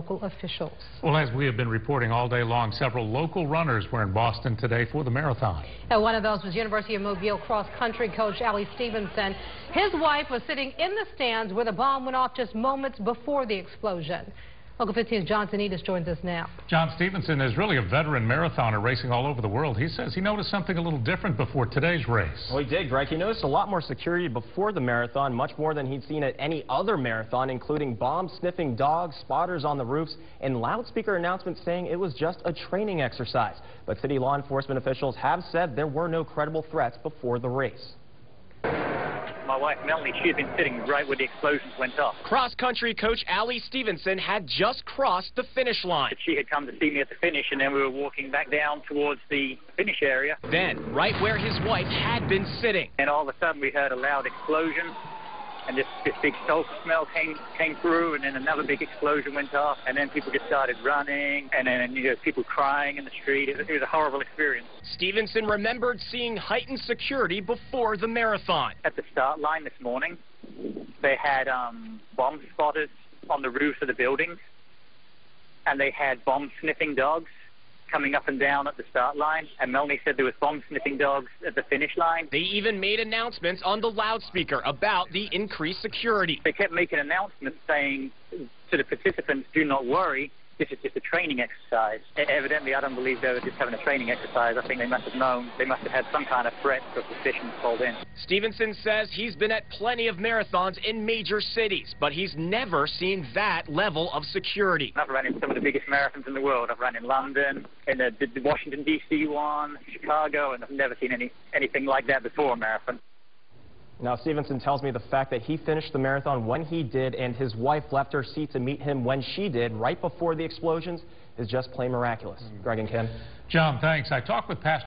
local officials. Well, as we have been reporting all day long, several local runners were in Boston today for the marathon. Now, one of those was University of Mobile cross-country coach Ali Stevenson. His wife was sitting in the stands where the bomb went off just moments before the explosion. Local 15's John Sanitas joins us now. John Stevenson is really a veteran marathoner racing all over the world. He says he noticed something a little different before today's race. Well, he did, Greg. He noticed a lot more security before the marathon, much more than he'd seen at any other marathon, including bomb-sniffing dogs, spotters on the roofs, and loudspeaker announcements saying it was just a training exercise. But city law enforcement officials have said there were no credible threats before the race. My wife, Melanie, she had been sitting right where the explosions went off. Cross-country coach Ali Stevenson had just crossed the finish line. She had come to see me at the finish, and then we were walking back down towards the finish area. Then, right where his wife had been sitting. And all of a sudden, we heard a loud explosion, and this big sulfur smell came through, and then another big explosion went off, and then people just started running, and then people crying in the street. It was a horrible experience. Stevenson remembered seeing heightened security before the marathon. At the start line this morning, they had bomb spotters on the roofs of the buildings, and they had bomb-sniffing dogs coming up and down at the start line, and Melanie said there was bomb-sniffing dogs at the finish line. They even made announcements on the loudspeaker about the increased security. They kept making announcements saying to the participants, do not worry, this is just a training exercise. Evidently, I don't believe they were just having a training exercise. I think they must have known. They must have had some kind of threat or suspicion called in. Stevenson says he's been at plenty of marathons in major cities, but he's never seen that level of security. I've run in some of the biggest marathons in the world. I've run in London, in the Washington, D.C. one, Chicago, and I've never seen anything like that before a marathon. Now, Stevenson tells me the fact that he finished the marathon when he did and his wife left her seat to meet him when she did, right before the explosions, is just plain miraculous. Greg and Ken. John, thanks. I talked with Pastor